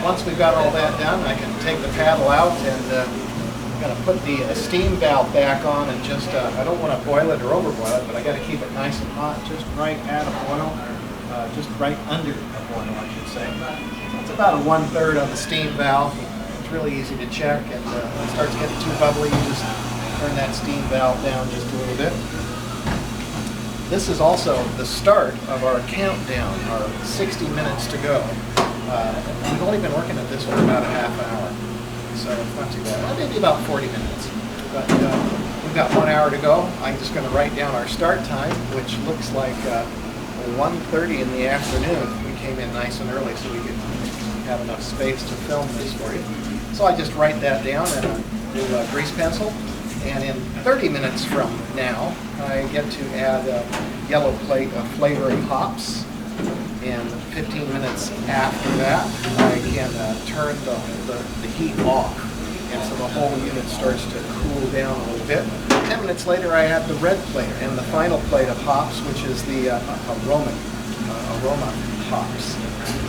once we've got all that done, I can take the paddle out and I'm going to put the steam valve back on and just, I don't want to boil it or overboil it, but I got to keep it nice and hot, just right at a boil, just right under a boil, I should say. It's about a 1/3 on the steam valve. It's really easy to check, and when it starts getting too bubbly, you just turn that steam valve down just a little bit. This is also the start of our countdown, our 60 minutes to go. We've only been working at this for about a half hour. So it's not too bad. Well, maybe about 40 minutes. But we've got 1 hour to go. I'm just going to write down our start time, which looks like 1:30 in the afternoon. We came in nice and early so we could have enough space to film this for you. So I just write that down in a little grease pencil. And in 30 minutes from now, I get to add a yellow plate of flavoring hops. And 15 minutes after that, I can turn the heat off, and so the whole unit starts to cool down a little bit. 10 minutes later, I have the red plate and the final plate of hops, which is the aroma hops.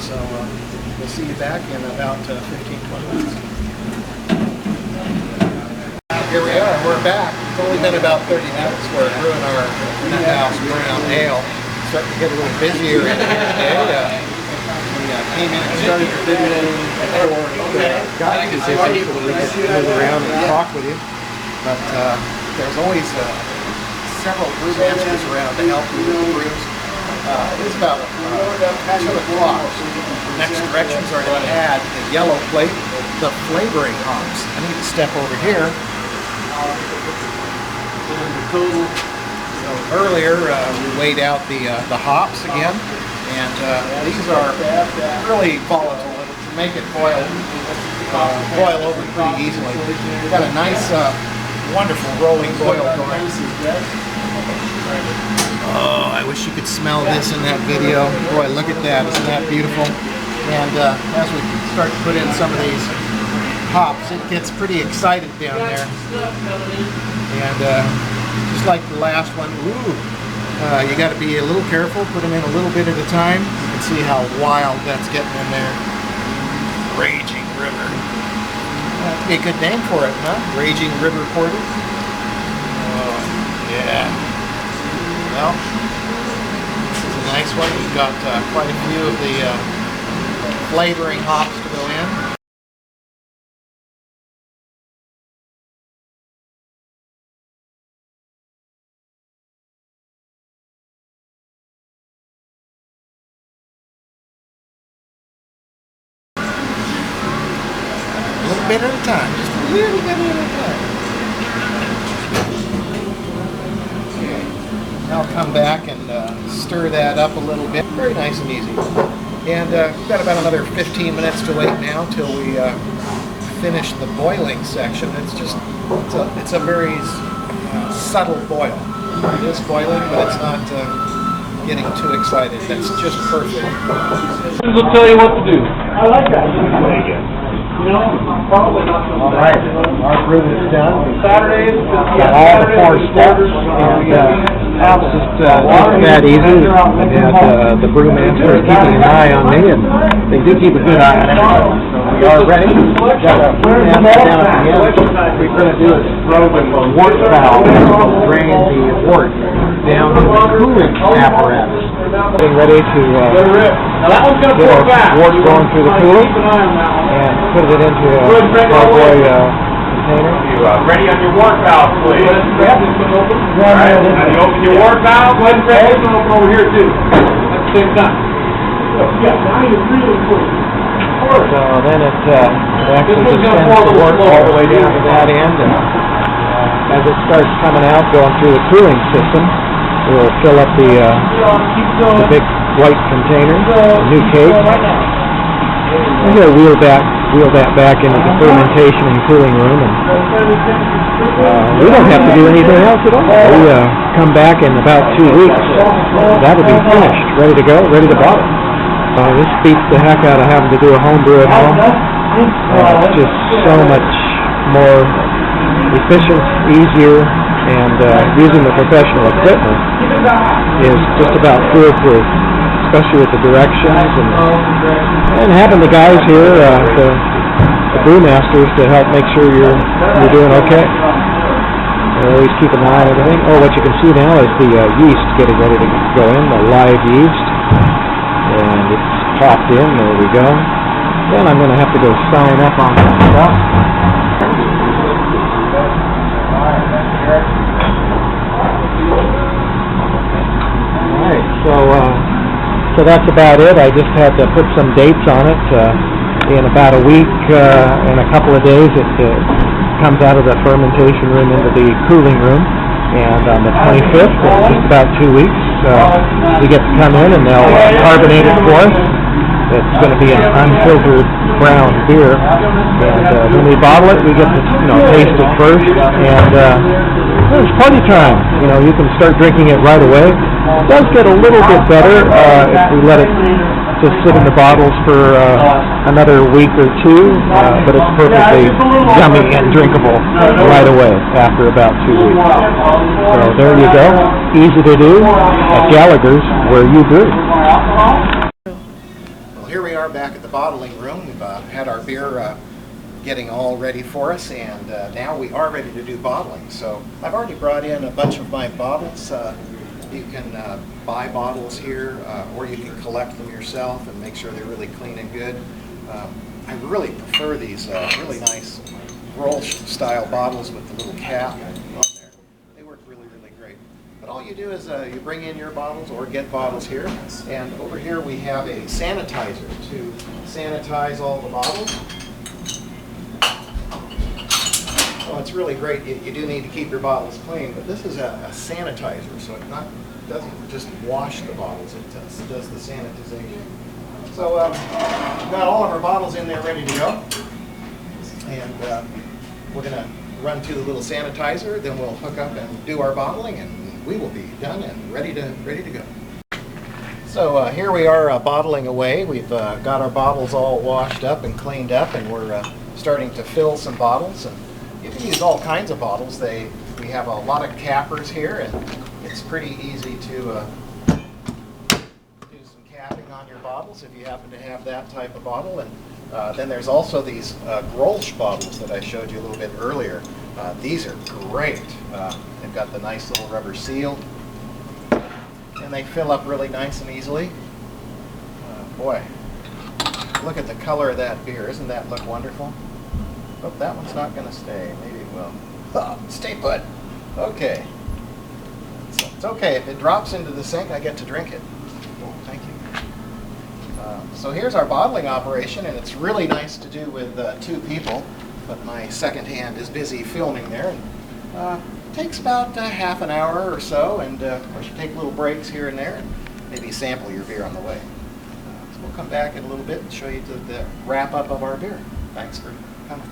So we'll see you back in about 15-20 minutes. Here we are, we're back. It's only been about 30 minutes. We're brewing our in-house brown ale. Starting to get a little busier in here today. We came in and started videoing before got too busy so we could move around and talk with you. But there's always several brew masters around to help you with the brews. It's about 2 o'clock. The next directions are to add the yellow plate, the flavoring hops. I need to step over here. Earlier, we weighed out the hops again, and these are really volatile. To make it boil over pretty easily. We've got a nice, wonderful rolling boil going. Oh, I wish you could smell this in that video. Boy, look at that. Isn't that beautiful? And as we start to put in some of these hops, it gets pretty excited down there. And just like the last one, you got to be a little careful, put them in a little bit at a time. You can see how wild that's getting in there. Raging River. That'd be a good name for it, huh? Raging River Porter. Oh, yeah. Well, it's a nice one. We've got quite a few of the flavoring hops to go in. A little bit at a time, just a little bit at a time. Okay. Now I'll come back and stir that up a little bit. Very nice and easy. And we've got about another 15 minutes to wait now till we finish the boiling section. It's a very subtle boil. It is boiling, but it's not getting too excited. That's just perfect. Will tell you what to do. I like that. All right, our brew is done. Saturdays, got all the 4 steps, and now it's just that easy. And the brewmaster is keeping an eye on me, and they do keep a good eye on everything. So we are ready. We've got a brewmaster down at the end. What we're going to do is throw the wort valve, drain the wort down to the cooling apparatus. Getting ready to get our wort going through the cooler and put it into a cowboy container. ready on your wort valve, please. Yep. All right, now you open your wort valve, let it open over here too. At the same time. Yeah, now you're really quick. So then it actually just sends the wort all the way down to that end, and as it starts coming out, going through the cooling system, we'll fill up the big white container, the new cake. I'm going to wheel that back into the fermentation and cooling room, and we don't have to do anything else at all. We come back in about 2 weeks. That'll be finished, ready to go, ready to bottle. This beats the heck out of having to do a home brew at home. It's just so much more efficient, easier, and using the professional equipment is just about foolproof, especially with the directions and And having the guys here, the brewmasters, to help make sure you're doing okay. Always keep an eye on everything. Oh, what you can see now is the yeast getting ready to go in, the live yeast. And it's popped in, there we go. Then I'm going to have to go sign up on that stuff. Alright, so that's about it. I just had to put some dates on it. In about a week and a couple of days, it comes out of the fermentation room into the cooling room. And on the 25th, in just about 2 weeks, we get to come in and they'll carbonate it for us. It's going to be an unfiltered brown beer. And when we bottle it, we get to taste it first. And it's party time. You can start drinking it right away. It does get a little bit better if we let it just sit in the bottles for another week or two, but it's perfectly yummy and drinkable right away after about 2 weeks. So there you go. Easy to do at Gallaghers, where you brew. Well, here we are back at the bottling room. We've had our beer getting all ready for us, and now we are ready to do bottling. So I've already brought in a bunch of my bottles. You can buy bottles here, or you can collect them yourself and make sure they're really clean and good. I really prefer these really nice Grolsch style bottles with the little cap on there. They work really, really great. But all you do is you bring in your bottles or get bottles here, and over here we have a sanitizer to sanitize all the bottles. Well, it's really great. You do need to keep your bottles clean, but this is a sanitizer, so it doesn't just wash the bottles, it does the sanitization. So we've got all of our bottles in there ready to go, and we're going to run to the little sanitizer, then we'll hook up and do our bottling, and we will be done and ready to go. So here we are bottling away. We've got our bottles all washed up and cleaned up, and we're starting to fill some bottles. And you can use all kinds of bottles. We have a lot of cappers here, and it's pretty easy to do some capping on your bottles if you happen to have that type of bottle. And then there's also these Grolsch bottles that I showed you a little bit earlier. These are great. They've got the nice little rubber seal, and they fill up really nice and easily. Boy, look at the color of that beer. Doesn't that look wonderful? Oh, that one's not going to stay. Maybe it will. Oh, stay put. Okay. So it's okay. If it drops into the sink, I get to drink it. Oh, thank you. So here's our bottling operation, and it's really nice to do with 2 people, but my second hand is busy filming there. And, it takes about half an hour or so, and of course you take little breaks here and there, and maybe sample your beer on the way. So we'll come back in a little bit and show you the wrap-up of our beer. Thanks for coming.